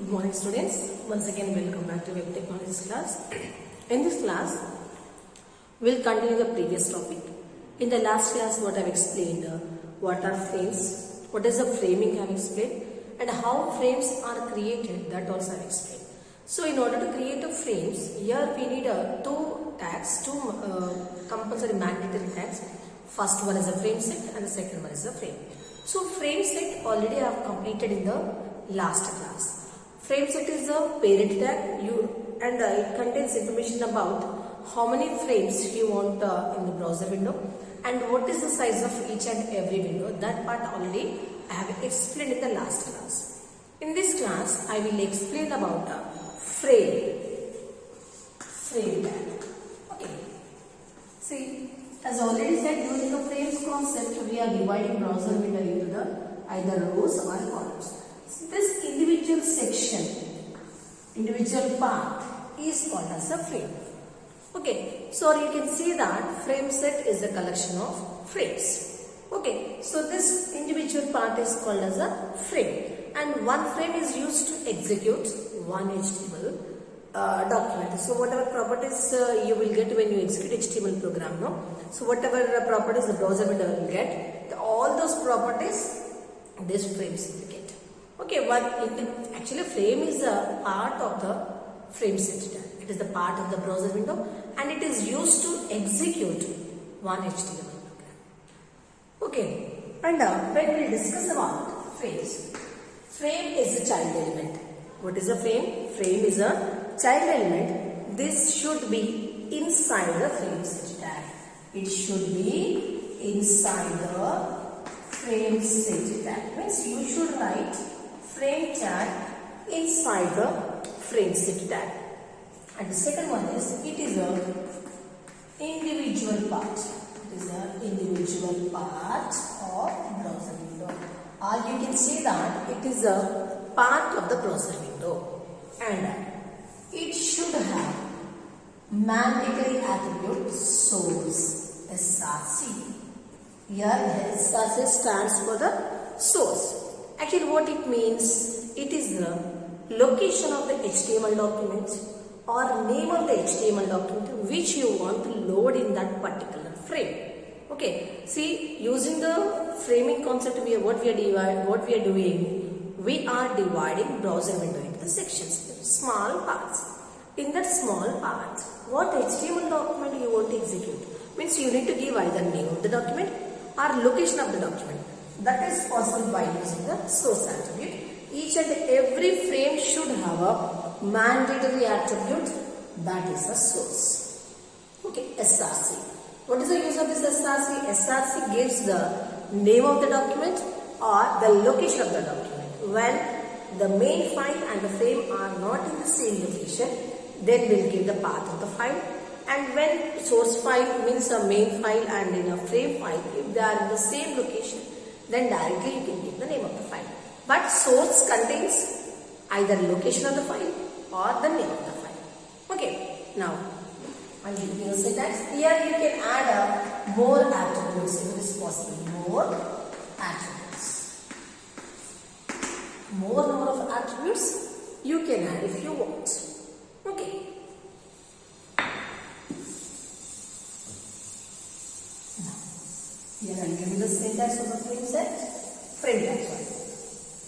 Good morning students. Once again welcome back to Web Technologies class. In this class, we'll continue the previous topic. In the last class what I've explained, what are frames, what is the framing I've explained, and how frames are created, that also I've explained. So in order to create a frames, here we need two tags, two compulsory mandatory tags. First one is a frame set and the second one is a frame. So frame set already I have completed in the last class. Frame set is a parent tag and it contains information about how many frames you want in the browser window and what is the size of each and every window. That part already I have explained in the last class. In this class I will explain about frame tag. Okay. See, as already said, using the frames concept we are dividing browser window into the either rows or columns. This individual section, individual part is called as a frame. Okay, so you can see that frame set is a collection of frames. Okay, so this individual part is called as a frame, and one frame is used to execute one HTML document. So whatever properties you will get when you execute HTML program, no? So whatever properties the browser window will get, all those properties this frames will get. Okay, actually frame is a part of the frame set tag. It is the part of the browser window and it is used to execute one HTML program. Okay, and when we discuss about frames, frame is a child element. What is a frame? Frame is a child element. This should be inside the frame set tag. It should be inside the frame set tag. Means you should write frame tag inside the frame set tag. And the second one is it is a individual part. It is an individual part of browser window. Or you can say that it is a part of the browser window. And it should have mandatory attribute source, SRC. Here SRC stands for the source. Actually what it means, it is the location of the HTML document or name of the HTML document which you want to load in that particular frame. Okay, see, using the framing concept, what we are doing, we are dividing browser window into the sections, small parts. In that small part, what HTML document you want to execute, means you need to give either name of the document or location of the document. That is possible by using the source attribute. Each and every frame should have a mandatory attribute, that is the source. Okay, SRC. What is the use of this SRC? SRC gives the name of the document or the location of the document. When the main file and the frame are not in the same location, then we'll give the path of the file. And when source file means a main file and in a frame file, if they are in the same location, then directly you can give the name of the file. But source contains either location of the file or the name of the file. Okay, now I'll give you a syntax. Here you can add more attributes if it is possible. More attributes. More number of attributes you can add if you want. Okay. Here I will give you the syntax of the frame set. Frame tag, sorry.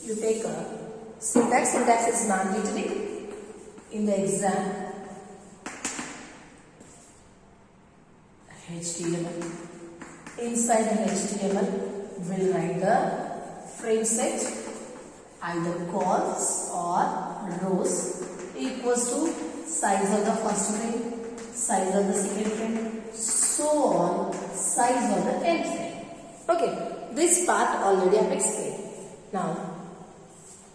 You take a syntax. Syntax is mandatory in the exam. HTML. Inside the HTML, we'll write the frame set, either columns or rows, equals to size of the first frame, size of the second frame, so on, size of the end frame. Okay, this part already I have explained. Now,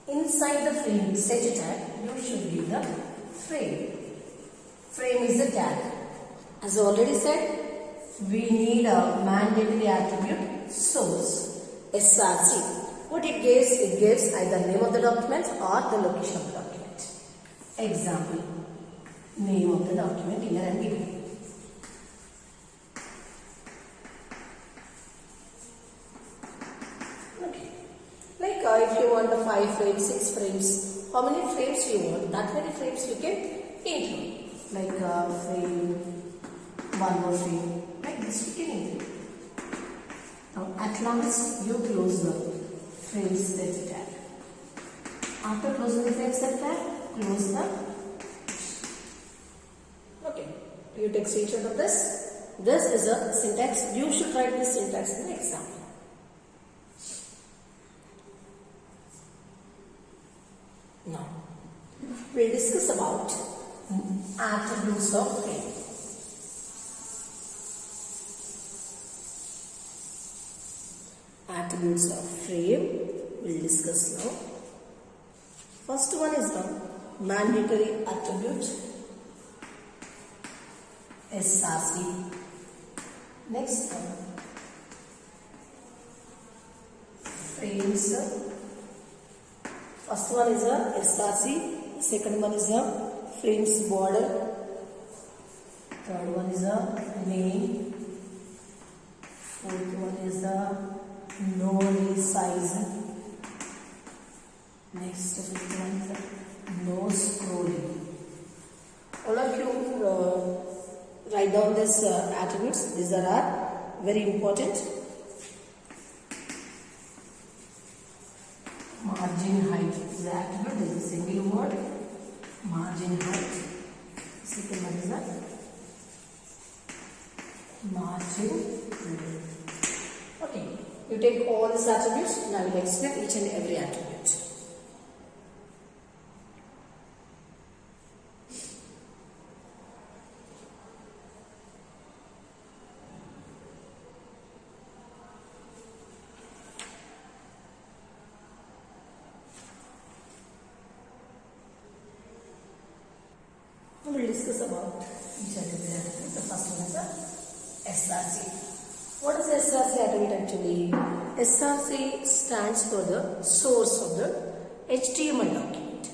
inside the frame set tag, you should give the frame. Frame is the tag. As already said, we need a mandatory attribute source, SRC. What it gives either name of the document or the location of the document. Example, name of the document here I am giving. Okay, like if you want the 5 frames, 6 frames, how many frames you want, that many frames you can include. Like frame, one more frame, like this you can include. Now at last you close the frame set tag. After closing the frame set tag, close the. Okay, you take screenshot of this. This is a syntax. You should write this syntax in the exam. Now, we'll discuss about attributes of frame. Attributes of frame we'll discuss now. First one is the mandatory attribute, SRC. next one frames. First one is a SRC, second one is a frames border, Third one is a name. Fourth one is the no resize. Next, fifth one is no scrolling. all of you write down these attributes. These are very important. Margin height is the attribute. This is a single word. Margin height. Second one is the margin width. Okay, you take all these attributes. Now I will explain each and every attribute. We will discuss about each and every attribute. The first one is a SRC. What is SRC attribute actually? SRC stands for the source of the HTML document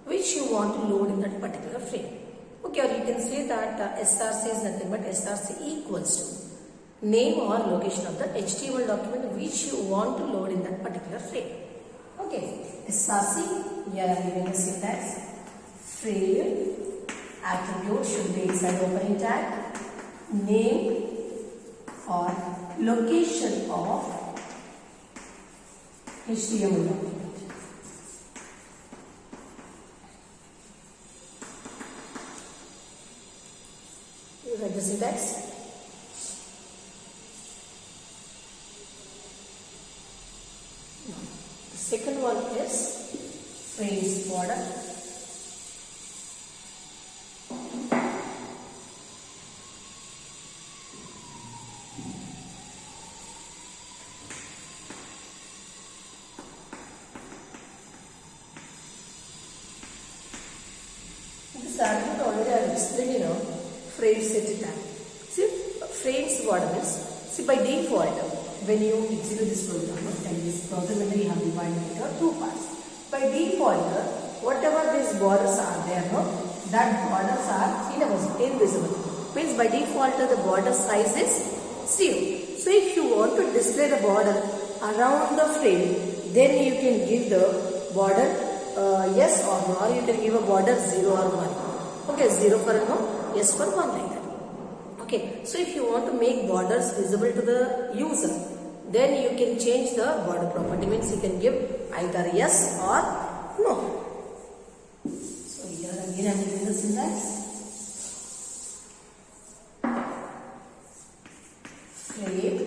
which you want to load in that particular frame. Okay, or you can say that SRC is nothing but SRC equals to name or location of the HTML document which you want to load in that particular frame. Okay, SRC, here I am giving a syntax. Frame attribute should be inside opening tag. Name or location of HTML document. you write the syntax. The second one is Frames border. This attribute already I have explained, frame set tag. See, frames border means, see by default, when you execute this program, and this program you have divided into two parts. By default, whatever these borders are there, that borders are invisible. Means by default the border size is 0. So if you want to display the border around the frame, then you can give the border yes or no, or you can give a border 0 or 1. Okay, 0 for no, yes for 1 like that. Okay, so if you want to make borders visible to the user, then you can change the border property. Means you can give either yes or no. So here again I am giving the syntax. Frame,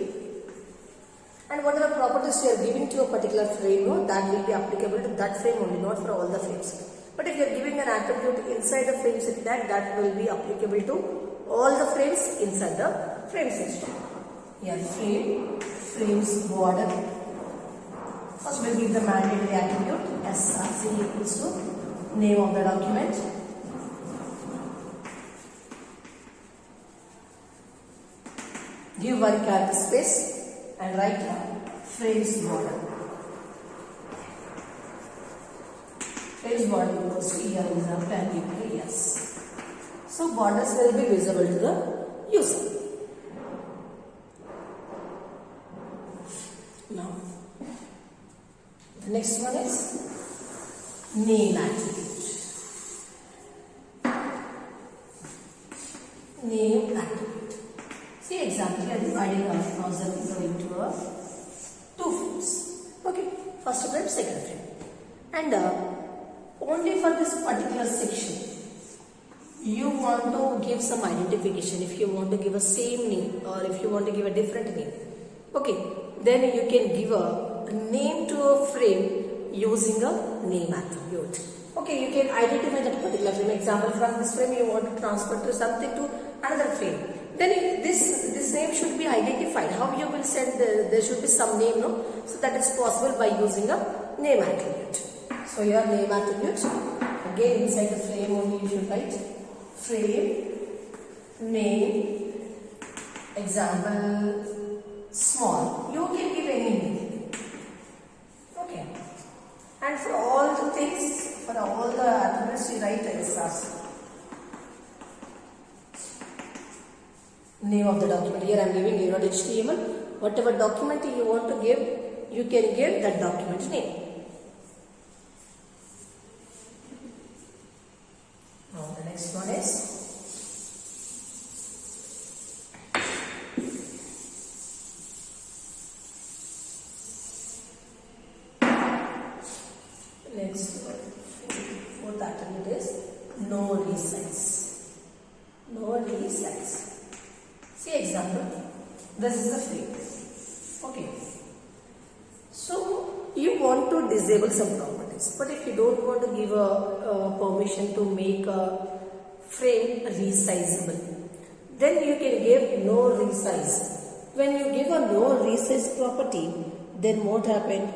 and whatever properties you are giving to a particular frame, that will be applicable to that frame only, not for all the frames. But if you are giving an attribute inside the frame set tag, that will be applicable to all the frames inside the frame set tag. Here frames border. First we'll give the mandatory attribute SRC equals to name of the document. Give one character space and write frames border. Frames border equals to here example and give yes. So borders will be visible to the user. Now, the next one is name attribute. Name attribute. See example, we are dividing our browser into two frames. Okay, first frame, second frame. And only for this particular section, you want to give some identification. If you want to give a same name or if you want to give a different name, okay, then you can give a name to a frame using a name attribute. Okay, you can identify that particular frame. Example, from this frame you want to transfer to something to another frame. Then this name should be identified. How you will send there should be some name, no? So that is possible by using a name attribute. So your name attribute, again inside the frame only you should write frame name, example small. You can give any name. Okay. And for all the things, for all the attributes you write SRC. Name of the document. Here I am giving HTML. Whatever document you want to give, you can give that document name. Now the next one is fourth attribute is no resize. No resize. See example, this is the frame. Okay. So you want to disable some properties, but if you don't want to give a permission to make a frame resizable, then you can give no resize. When you give a no resize property, then what happened?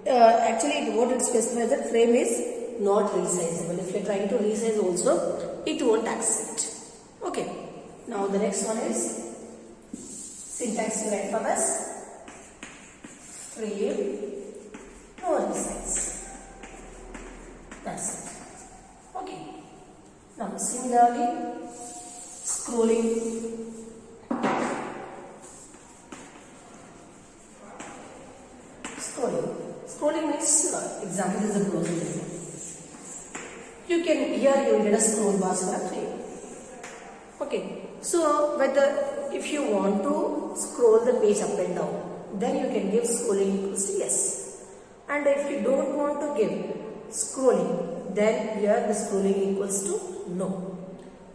Actually, what it specifies that frame is not resizable. If you are trying to resize also, it won't accept. Okay. Now the next one is syntax you write for us. Frame no resize. That's it. Okay. Now similarly, scrolling. Scrolling means example is a browser window. You can here you will get a scroll bar for a frame. Okay. So if you want to scroll the page up and down, then you can give scrolling equals to yes. And if you don't want to give scrolling, then here the scrolling equals to no.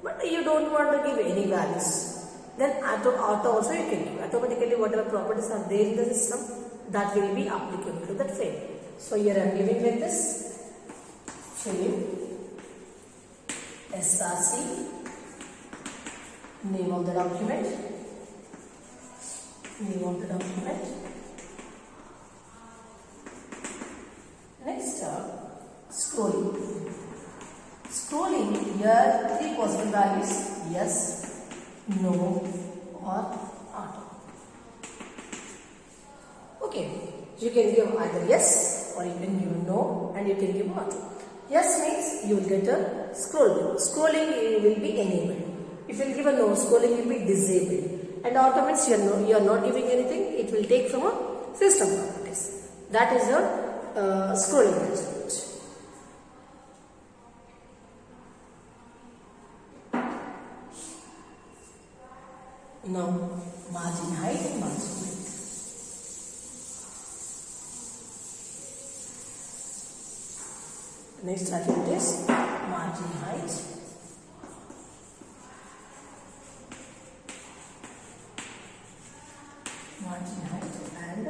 But you don't want to give any values, then auto also you can give. Automatically whatever properties are there in the system, that will be applicable to that frame. So here I am giving like this frame SRC, name of the document, Next scrolling. Scrolling, here three possible values, yes, no or auto. Okay, you can give either yes or you can give no and you can give auto. Yes means you will get a scroll. Scrolling will be enabled. If you give a no, scrolling will be disabled. And auto means you are not giving anything, it will take from a system properties. That is a scrolling attribute. Now margin height and margin width. Next attribute is margin height. Margin height and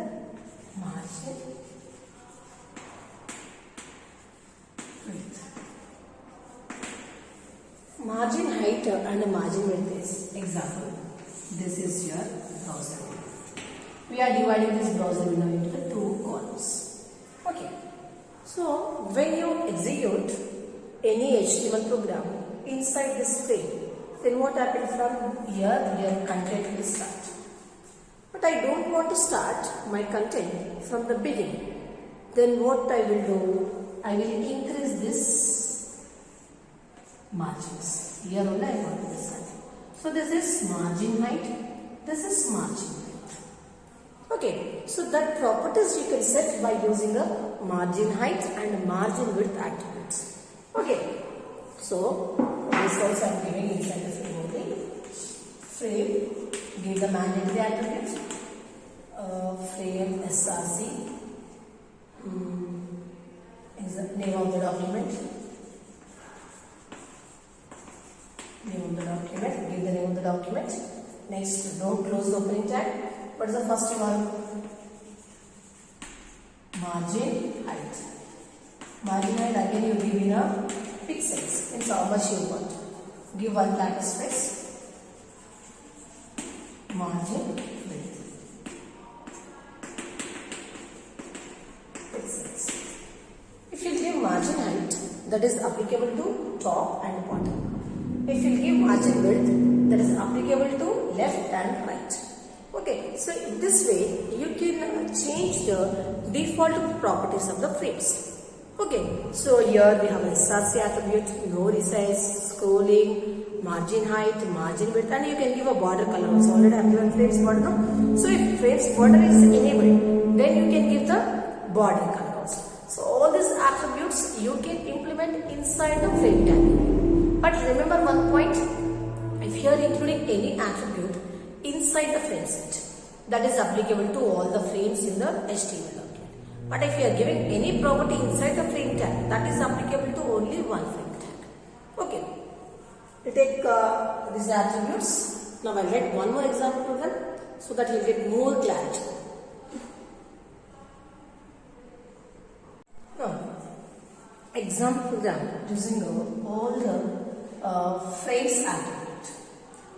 margin width. Margin height and margin width is example. This is your browser window. We are dividing this browser window into the two columns. Okay. So when you execute any HTML program inside this frame, then what happens from here? Your content will start. But I don't want to start my content from the beginning. Then what I will do? I will increase this margins. Here only I want to start. So this is margin height. This is margin width. Okay, so that properties you can set by using a margin height and margin width attributes. Okay, so this also I am giving inside the frame only. Frame, give the mandatory attributes. Frame SRC is the name of the document. Name of the document, give the name of the document. Next, don't close the opening tag. What is the first one? Margin height. Margin height again you give in a pixels. It's how much you want. Give one blank space. Margin width. Pixels. If you give margin height, that is applicable to top and bottom. If you give margin width, that is applicable to left and right. Okay, so in this way you can change the default properties of the frames. Okay, so here we have a SRC attribute, no resize, scrolling, margin height, margin width, and you can give a border color also. Already I have given frames border now. So if frames border is enabled, then you can give the border color also. So all these attributes you can implement inside the frame tag. But remember one point, if you are including any attribute inside the frame set, that is applicable to all the frames in the HTML document. But if you are giving any property inside the frame tag, that is applicable to only one frame tag. Okay, we take these attributes. Now I will write one more example to them so that you will get more clarity. Now, example program using all the frames attribute.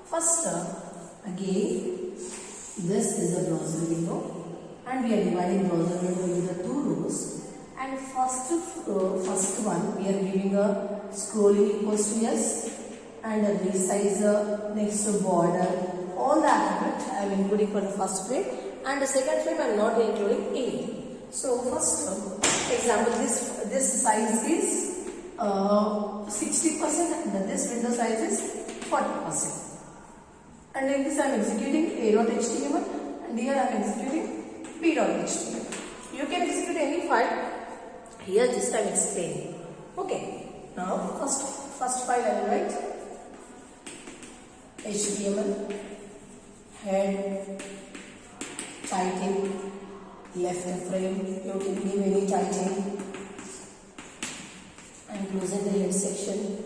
First, again, this is a browser window, and we are dividing browser window into two rows. And first one we are giving a scrolling equals to yes, and a resizer next to border. All the attributes I am including for the first frame, and the second frame I am not including anything. So first example, this size is 60%, and this window size is 40%. And in this I am executing a.html, and here I am executing b.html. You can execute any file. Here just I am explaining. Okay. Now first file I will write HTML head title left frame. You can give any title and closing the head section.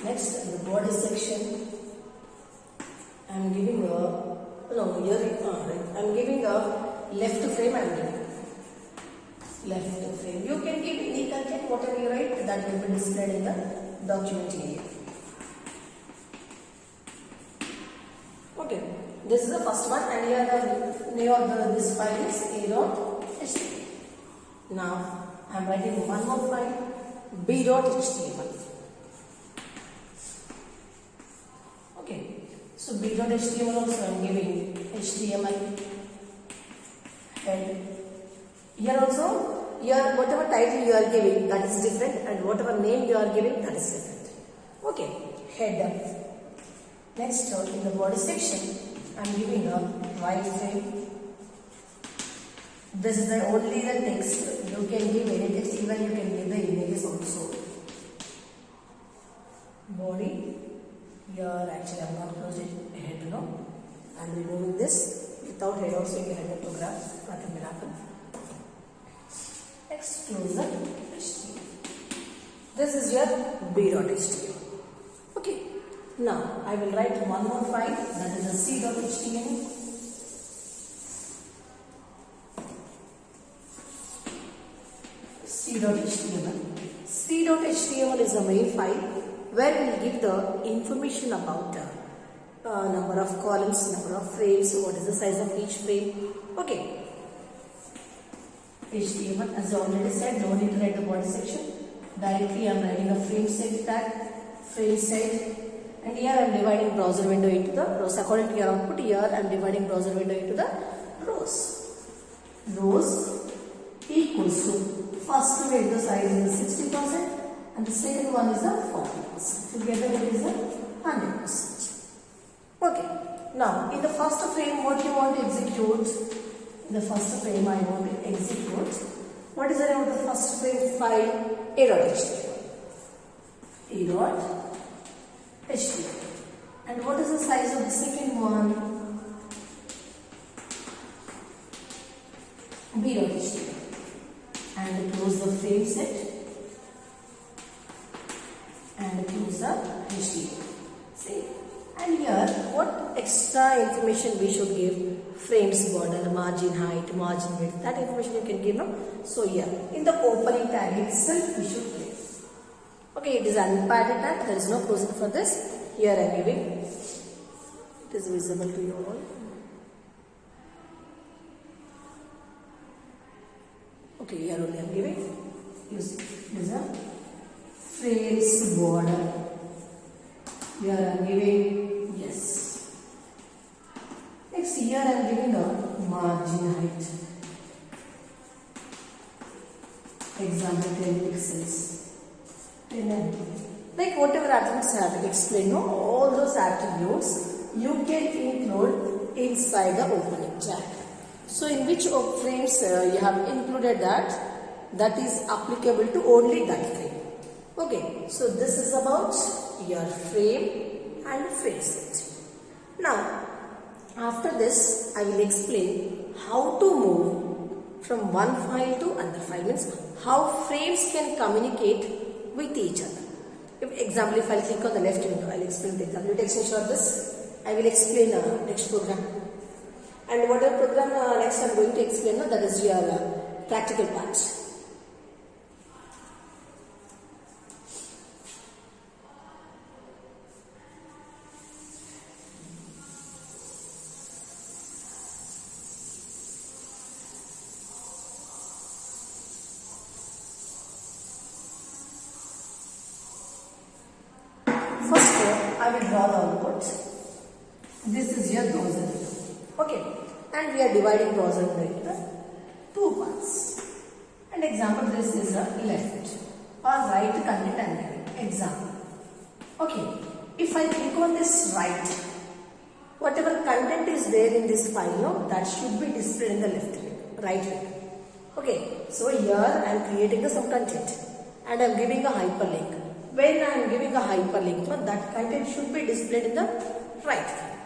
Next the body section. I am giving I am giving a left frame. I am giving left frame. You can give any content, whatever you write, that will be displayed in the document area. Okay, this is the first one, and here the name of this file is a.html. Now I am writing one more file, b.html. Okay. So b.html also I am giving HTML head. Here also, here whatever title you are giving, that is different, and whatever name you are giving, that is different. Okay, header. Next, in the body section, I am giving a right frame. This is only the text. You can give any text, even you can give the images also. Body. Here actually I am not closing head now. I am removing this. Without head also you can head the program. Nothing will happen. Next, close the HTML. This is your b.html. Okay. Now I will write one more file, that is a c.html. c.html. c.html is a main file where we will give the information about number of columns, number of frames, what is the size of each frame. Okay. HTML, as I already said, don't need to write the body section. Directly I am writing a frame set tag, frame set, and here I am dividing browser window into the rows. According to your output, here I am dividing browser window into the rows. Rows equals to first window size is 60%. And the second one is the 40%. Together it is the 100%. Okay. Now, in the first frame, what you want to execute? the first frame I want to execute. What is the name of the first frame file? A.html. A.html. And what is the size of the second one? B.html. And close the frame set and close the HTML. See, and here what extra information we should give? Frames border, margin height, margin width, that information you can give, no? So here in the opening tag itself we should give. Okay, it is unpadded tag, there is no closing for this. Here I am giving, it is visible to you all. Okay, here only I am giving. You see, it is a frames border. Here I am giving, yes. Next, here I am giving a margin height. Example 10 pixels. 10 mm. Like whatever attributes I have explained, no? All those attributes you can include inside the opening tag. So in which frames you have included that is applicable to only that frame. Okay, so this is about your frame and frame set. Now, after this, I will explain how to move from one file to another file. Means how frames can communicate with each other. Example, if I click on the left window, I will explain the example. With extension of this, I will explain next program. And whatever program next I am going to explain, that is your practical part. First, I will draw the output. This is your browser window. Okay, and we are dividing browser window into two parts. And example, this is a left or right content I am giving. Example. Okay, if I click on this right, whatever content is there in this file, no, that should be displayed in the left way, right way. Okay, so here I am creating some content and I am giving a hyperlink. When I am giving a hyperlink, no, that content should be displayed in the right way.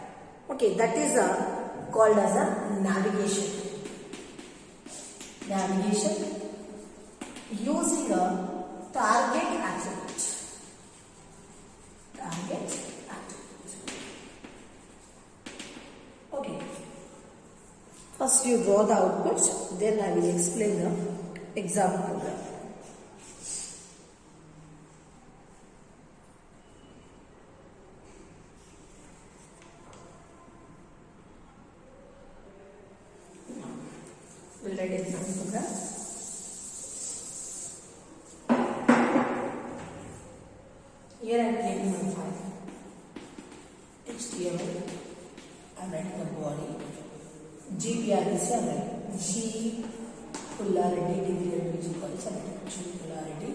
Okay, that is called as a navigation. Navigation using a target attribute. Target attribute. Okay. First you draw the output, then I will explain the example program. We'll write example program. Here I am creating one file. HTML. I am writing the body. GPRDC I am writing. G polarity degree and PG college. I am writing G polarity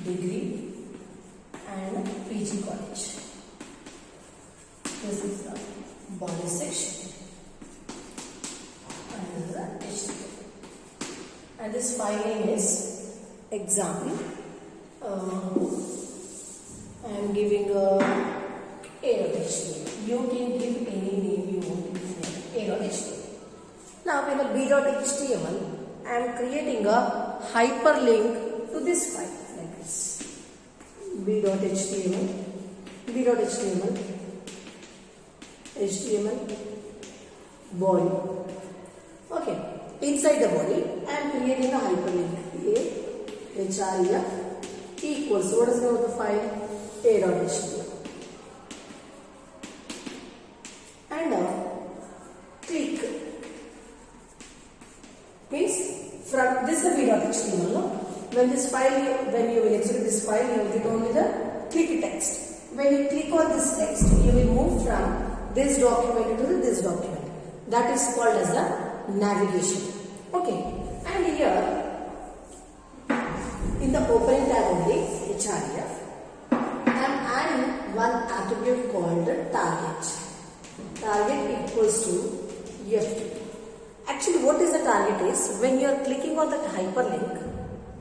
degree and PG college. This is the body section. And this file name is example. I am giving a.html. You can give any name you want to give a.html. Now in the b.html, I am creating a hyperlink to this file like this. b.html, HTML, body. Okay. Inside the body, I am creating a hyperlink. href equals, what is the name of the file? a.html. And click means from this is the b.html. No? When this file, when you will execute this file, you will get only the click text. When you click on this text, you will move from this document to this document. That is called as the navigation. Okay, and here in the opening tag only, href, I am adding one attribute called target. Target equals to f2. Actually, what is the target is when you are clicking on that hyperlink,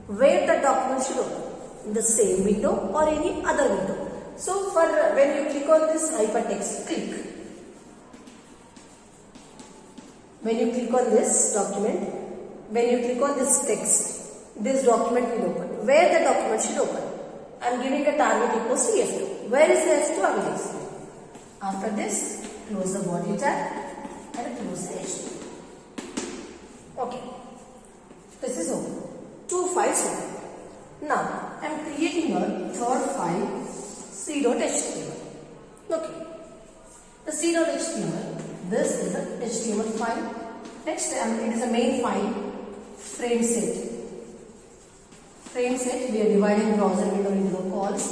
where the document should open, in the same window or any other window. So for when you click on this hypertext, click. When you click on this document, when you click on this text, this document will open. Where the document should open? I am giving a target equals to F2. Where is the F2? I will explain. After this, close the body tab and close the H2. Okay. This is open. 2 files open. Now, I am creating a third file, c.html. Okay. The c.html, this is the HTML file. Next, it is a main file, frame set. Frame set, we are dividing browser window into the calls.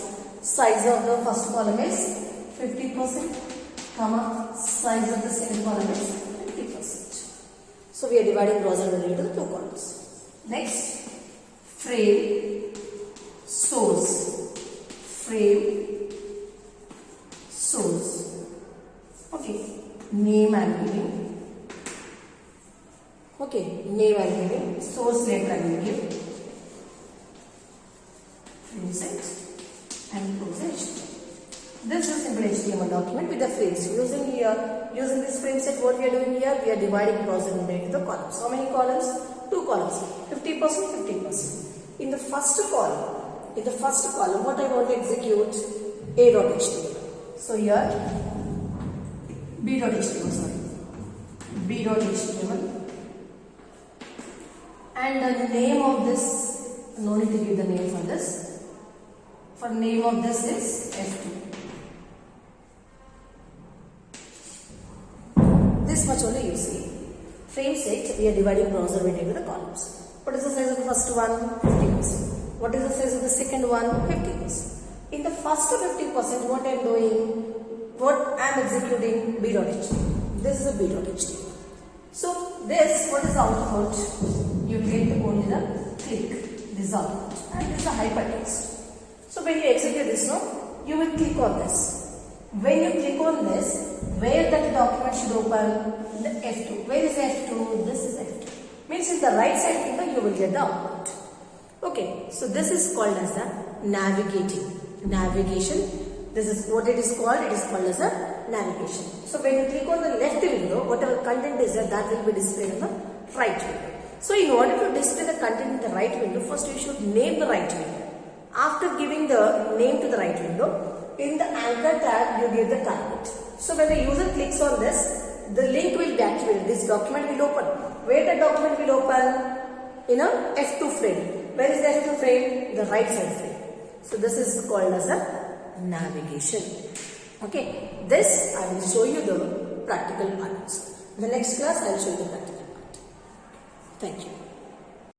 Size of the first column is 50%, comma, size of the second column is 50%. So we are dividing browser window into the two columns. Next, frame, source, frame, source. Okay, name I am giving. Okay, name I am giving. Source later I will give. Frame set and close HTML. This is a simple HTML document with the frames. Using this frame set, what we are doing here, we are dividing browser window into the columns. How many columns? 2 columns. 50%, 50%. In the first column, what I want to execute? A.html. So here, B.html, B.html. And the name of this, no need to give the name for this. For name of this is F2. This much only you see. Frame set, we are dividing browser window into the columns. What is the size of the first one? 50%. What is the size of the second one? 50%. In the first 50%, what I am doing? What I am executing? B.html. This is a B.html. So this, what is the output? You will get only the click, this output, and this is a hypertext. So when you execute this now, you will click on this. When you click on this, where that document should open? The F2. Where is F2? This is F2. Means in the right side window you will get the output. Okay, so this is called as the navigation. This is what it is called. It is called as a navigation. So when you click on the left window, whatever content is there, that will be displayed in the right window. So in order to display the content in the right window, first you should name the right window. After giving the name to the right window, in the anchor tab you give the target. So when the user clicks on this, the link will be activated. This document will open. Where the document will open? In a F2 frame. Where is the F2 frame? The right side frame. So this is called as a navigation. Okay. This I will show you the practical part. In the next class I will show you the practical part. Thank you.